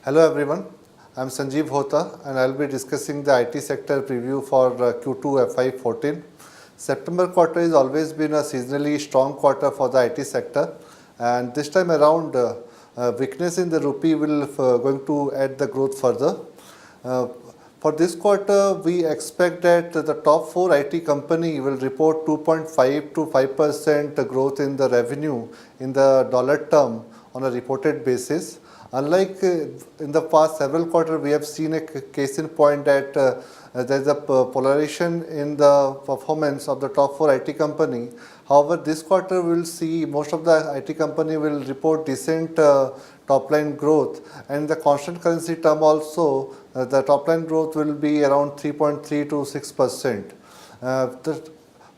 Hello everyone, I am Sanjeev Hota and I will be discussing the IT sector preview for Q2 FY14. September quarter has always been a seasonally strong quarter for the IT sector, and this time around weakness in the rupee will going to add the growth further. For this quarter, we expect that the top 4 IT company will report 2.5 to 5% growth in the revenue in the dollar term on a reported basis. Unlike in the past several quarters, we have seen a case in point that there is a polarization in the performance of the top 4 IT company. However, this quarter we will see most of the IT company will report decent top line growth, and in the constant currency term also the top line growth will be around 3.3 to 6%.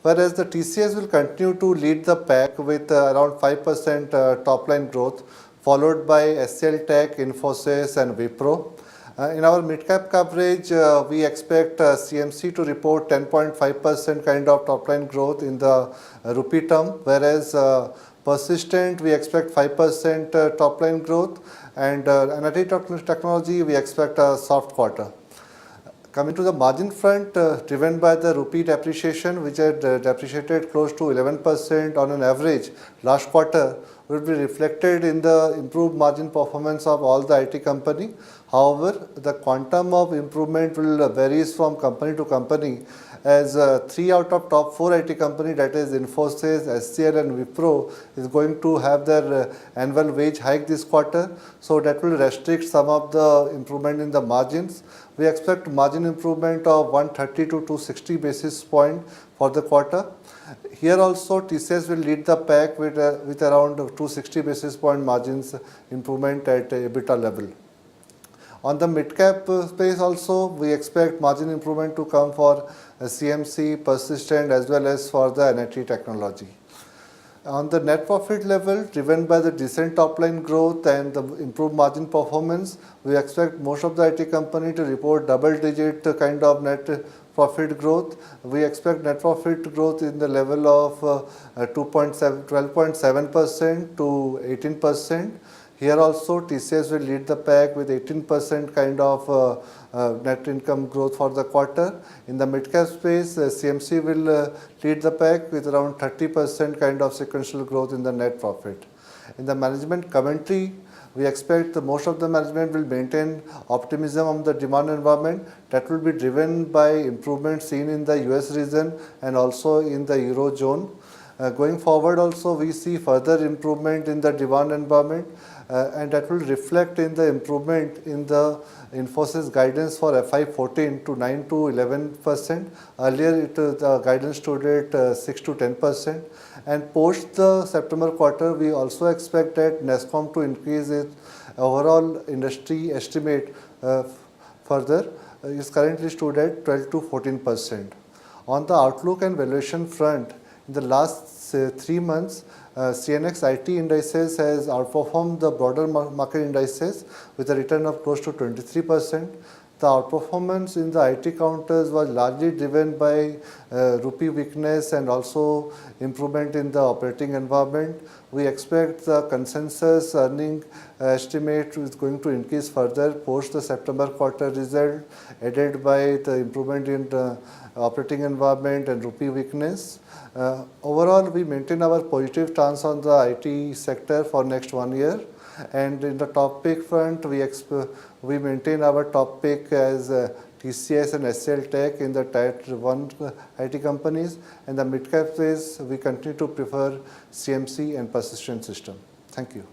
Whereas the TCS will continue to lead the pack with around 5% top line growth, followed by HCL Tech, Infosys and Wipro. In our mid-cap coverage, we expect CMC to report 10.5% kind of top-line growth in the rupee term, whereas Persistent we expect 5% top-line growth, and NIIT Technology we expect a soft quarter. Coming to the margin front, driven by the rupee depreciation, which had depreciated close to 11% on an average last quarter, will be reflected in the improved margin performance of all the IT company. However, the quantum of improvement will varies from company to company, as 3 out of top 4 IT company, that is Infosys, HCL and Wipro, is going to have their annual wage hike this quarter. So that will restrict some of the improvement in the margins. We expect margin improvement of 130 to 260 basis point for the quarter. Here also TCS will lead the pack with around 260 basis point margins improvement at EBITDA level. On the mid-cap space also, we expect margin improvement to come for CMC, Persistent as well as for the NIIT Technology. On the net profit level, driven by the decent top-line growth and the improved margin performance, we expect most of the IT company to report double-digit kind of net profit growth. We expect net profit growth in the level of 12.7% to 18%. Here also TCS will lead the pack with 18% kind of net income growth for the quarter. In the mid-cap space, CMC will lead the pack with around 30% kind of sequential growth in the net profit. In the management commentary, we expect most of the management will maintain optimism on the demand environment that will be driven by improvements seen in the US region and also in the Eurozone. Going forward also, we see further improvement in the demand environment, and that will reflect in the improvement in the Infosys guidance for FY14 to 9 to 11%. Earlier the guidance stood at 6 to 10%. And post the September quarter, we also expect that NESCOM to increase its overall industry estimate further. Is currently stood at 12 to 14%. On the outlook and valuation front, in the last 3 months, CNX IT indices has outperformed the broader market indices with a return of close to 23%. The outperformance in the IT counters was largely driven by rupee weakness and also improvement in the operating environment. We expect the consensus earning estimate is going to increase further post the September quarter result, aided by the improvement in the operating environment and rupee weakness. Overall, we maintain our positive stance on the IT sector for next 1 year. And in the top pick front, we maintain our top pick as TCS and HCL Tech in the Tier 1 IT companies. And the mid-cap space, we continue to prefer CMC and Persistent System. Thank you.